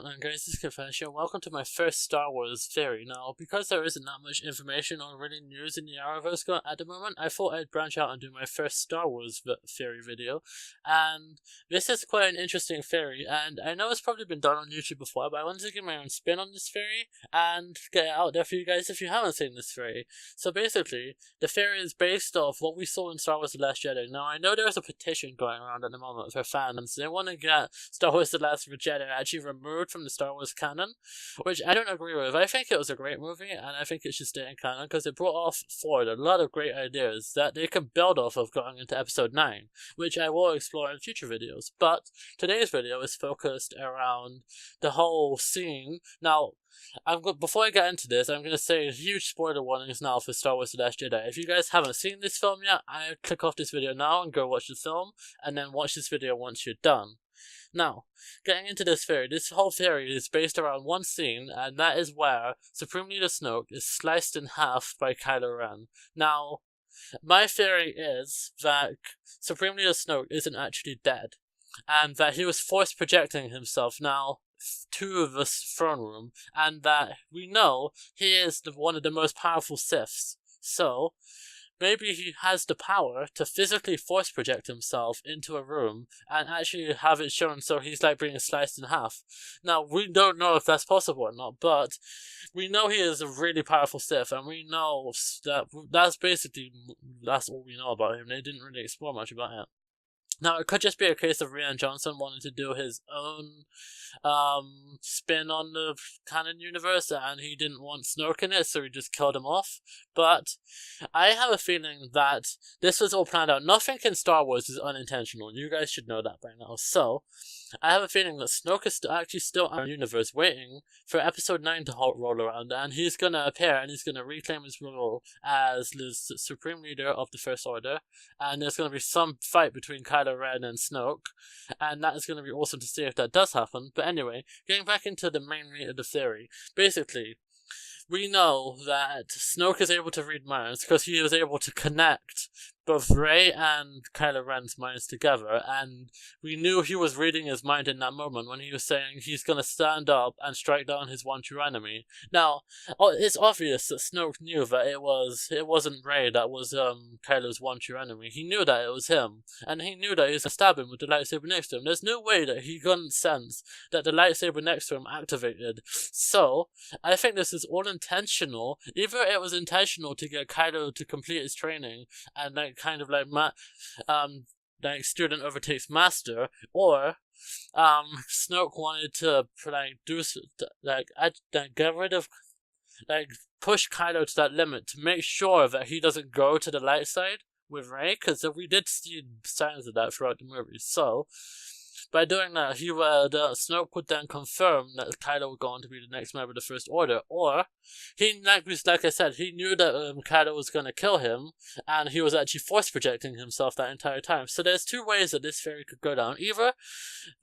going on, guys? This is Confession. Welcome to my first Star Wars theory. Now, because there isn't that much information or really news in the Arrowverse at the moment, I thought I'd branch out and do my first Star Wars theory video. And this is quite an interesting theory, and I know it's probably been done on YouTube before, but I wanted to give my own spin on this theory and get it out there for you guys if you haven't seen this theory. So basically, the theory is based off what we saw in Star Wars The Last Jedi. Now, I know there's a petition going around at the moment for fans. They want to get Star Wars The Last Jedi actually removed from the Star Wars canon, which I don't agree with. I think it was a great movie, and I think it should stay in canon because it brought forward a lot of great ideas that they can build off of going into Episode 9, which I will explore in future videos. But today's video is focused around the whole scene. Now, before I get into this, I'm going to say huge spoiler warnings now for Star Wars The Last Jedi. If you guys haven't seen this film yet, I click off this video now and go watch the film, and then watch this video once you're done. Now, getting into this theory, this whole theory is based around one scene, and that is where Supreme Leader Snoke is sliced in half by Kylo Ren. Now, my theory is that Supreme Leader Snoke isn't actually dead, and that he was force projecting himself now to the throne room, and that we know he is one of the most powerful Siths. So, maybe he has the power to physically force project himself into a room and actually have it shown so he's like being sliced in half. Now, we don't know if that's possible or not, but we know he is a really powerful Sith, and we know that that's all we know about him. They didn't really explore much about it. Now, it could just be a case of Rian Johnson wanting to do his own spin on the canon universe, and he didn't want Snoke in it, so he just killed him off. But I have a feeling that this was all planned out. Nothing in Star Wars is unintentional. You guys should know that by now. So, I have a feeling that Snoke is actually still in the universe waiting for Episode 9 to roll around, and he's going to appear and he's going to reclaim his role as the Supreme Leader of the First Order, and there's going to be some fight between Kylo Ren and Snoke, and that is going to be awesome to see if that does happen. But anyway, getting back into the main meat of the theory, basically, we know that Snoke is able to read minds because he was able to connect both Rey and Kylo Ren's minds together, and we knew he was reading his mind in that moment when he was saying he's going to stand up and strike down his one true enemy. Now, it's obvious that Snoke knew that it wasn't Rey that was Kylo's one true enemy. He knew that it was him, and he knew that he was going to stab him with the lightsaber next to him. There's no way that he couldn't sense that the lightsaber next to him activated. So, I think this is all intentional. Either it was intentional to get Kylo to complete his training and student overtakes master, or Snoke wanted to get rid of, push Kylo to that limit to make sure that he doesn't go to the light side with Rey, because we did see signs of that throughout the movie. So by doing that, Snoke would then confirm that Kylo would go on to be the next member of the First Order, or like I said, he knew that Kylo was going to kill him, and he was actually force projecting himself that entire time. So there's two ways that this theory could go down. Either,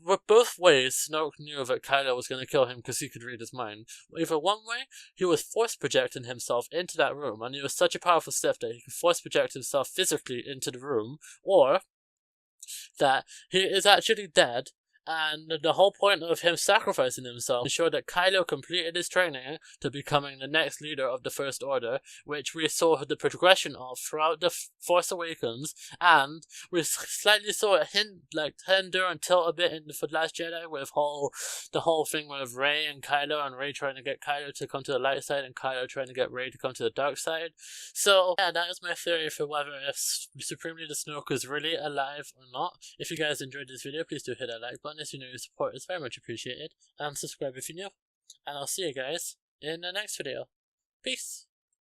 with both ways, Snoke knew that Kylo was going to kill him because he could read his mind. Either one way, he was force projecting himself into that room, and he was such a powerful Sith that he could force project himself physically into the room, or that he is actually dead, and the whole point of him sacrificing himself ensured that Kylo completed his training to becoming the next leader of the First Order, which we saw the progression of throughout the Force Awakens, and we slightly saw it hinder and tilt a bit in the Last Jedi with the whole thing with Rey and Rey trying to get Kylo to come to the light side and Kylo trying to get Rey to come to the dark side. So yeah, that is my theory for whether if Supreme Leader Snoke is really alive or not. If you guys enjoyed this video, please do hit that like button. As you know, your support is very much appreciated, and subscribe if you're new, and I'll see you guys in the next video. Peace!